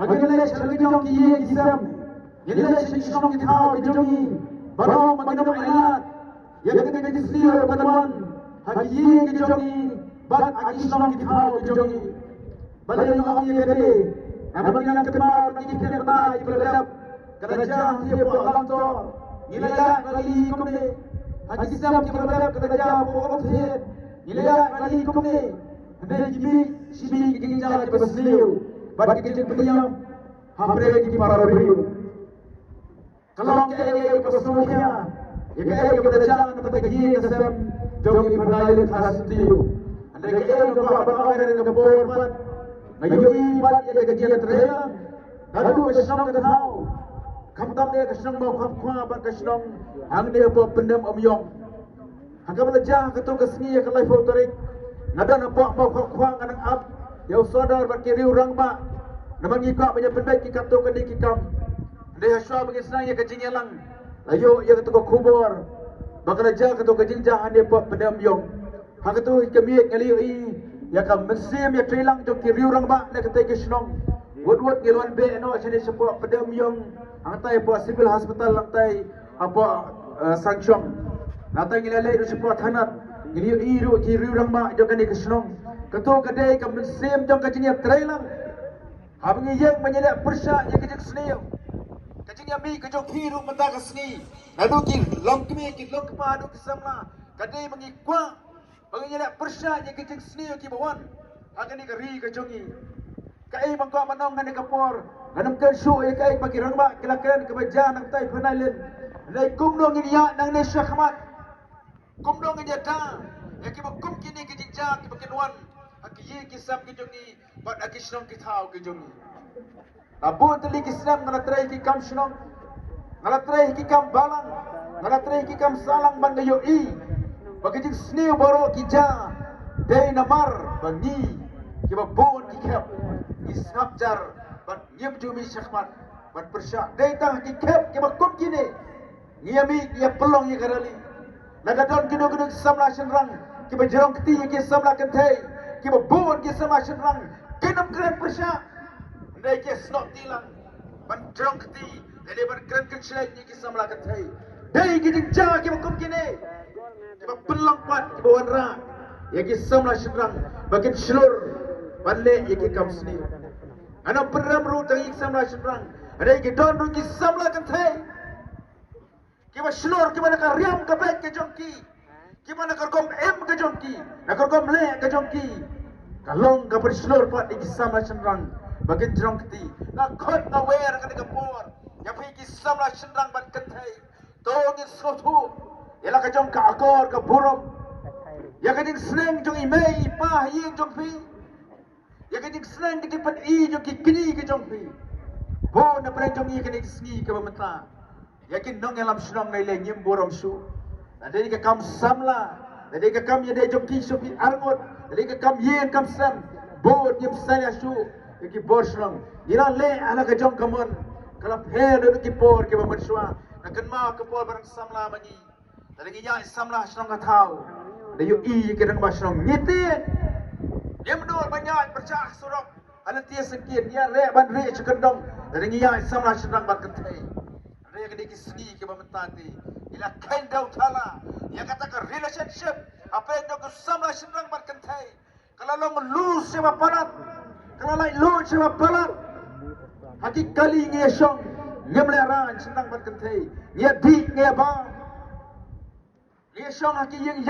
Bagaimana cara kita Islam? Bagaimana cara kita berjuang? Barang bagaimana ayat? Yang kita disediakan teman-teman. Hagi berjuang. Bak Islam kita berjuang. Bagaimana orang yang gede? Namun yang kedua kita berada di berada kerajaan dia buat tu. Nilai kali kumne. Hagi Islam kita berada kerajaan buat tu. Nilai kali kumne. Hendak kimi sibi kita berseliu. Bagi kita berdiam, hampir di para beliau. Kalau kita bersemuanya, kita berjalan kepada dia kesem, jauh di pernah khas itu. Anda kita berapa orang yang berbuat, ngayui buat kita kerja terang. Lalu kesenang kita tahu, kamtam dia kesenang mau kamkwa, buat kesenang, hang dia buat pendam omyong. Hangga belajar ketu kesini kalau fotorik, ngada nampak mau kamkwa nganang ab. Yang saudara berkiri orang mak, nampak ikut banyak pendaik kita tu kena kikam. Dia syua bagi senang yang kecil lang. Layu yang ketua kubur, bakal aja ketua kecil jangan dia buat pendam yong. Hang ketua kami ngeliui, yang kam mesim yang trilang jom kiri orang mak nak ketai kesenong. Wud ngeluan be no sini sebuah pendam yong. Hang tai buat sivil hospital lang tai apa sanction. Nanti ngelai itu sebuah tanat. Ngeliui ru kiri orang mak jom kena kesenong. Ketua kedai kam mesim jom kecilnya trilang. Habis yang menyedak persyak yang kecil seniau. Kecilnya mi kejok hiru mata keseni. Lalu ki long kemi ki long kepadu kesamla. Kadai mengikwa. Menyedak persyak yang kecil seniau ki bawan. Akan ni keri kejongi. Kai bangkok manong ngane kapor. Nganam kan su e kai bagi rangba kelakan kebajan nang tai penailen. Lai kumdong ini ya nang ne syahmat. Kumdong ini ta. Ya ki bakum kini kecil ja ki bakenwan. Aki ye kisam kejongi. Bat aki senong kitau kejongi. Abu teli kisam ngalatrai ki kam senong. Ngalatrai ki kam balang. Ngalatrai ki kam salang bangayo i. Bagijing sniu baro ki ja. Dei namar bangi. Ki babon ki kep. Isnapjar bat nyem jumi syakmat. Bat persyak. Dei tah ki kep ki bakum kini. Ngiyami kia pelong ye karali. Nagadon kino-kino kisam la senrang. Ki bajerong keti ki samla kentai. Ki babon ki sama senrang. Kenam keren persyak. Ndai ke snot tilang. Ban jerong keti. Dede ban keren kenselai ni ki samla kentai. Dei ki jingja ki bakum kini. Ki bapelang pat ki bawan ra. Ya ki samla senrang. Bakin selur. Balik ya ki kam seni. Ana peram ru tang ki samla senrang. Ada ki don ru ki samla kentai. Ki ba selur ki mana ka riam ka baik ke jongki. Ki mana ka kom em ke jongki. Na ka kom le ke jongki. Kalong ka berselur pat di kisam la senrang bagian jerong keti na khot na wer ka de kapor ya pi kisam la senrang bat kentai to ni sotu ya la ka jong ka akor ka burom ya ka ding sneng jong imei pa yeng jong pi ya ka ding sneng ki pat i jong ki kini ke jong pi bo na pre jong i ka ding sngi ka bamata ya ki nong elam senong nai le nyem borom su na de ka kam samla na de ka kam ya de jong ki sopi arngot jadi kam yen kam sam bod nyem saya su ki borslang ira le ala ka jong kamon kala pher de ki por ki bamanswa na kan ma ka por barang samla mani dari nya samla srong ka thau de yu i ki rang ba srong nyete nyem dor banyak percah surok ala tia sekit ya le ban re chkendong dari nya samla srong ba kentai re ki ki sni ki bamantati ila kain dau thala ya kata ka relationship apa yang kau samla senang berkentai. Kalau lo melus sama palat, kalau lain lu sama palat, hati kali ngesong, ngemleran senang berkentai. Ngedik ngebang, ngesong hati yang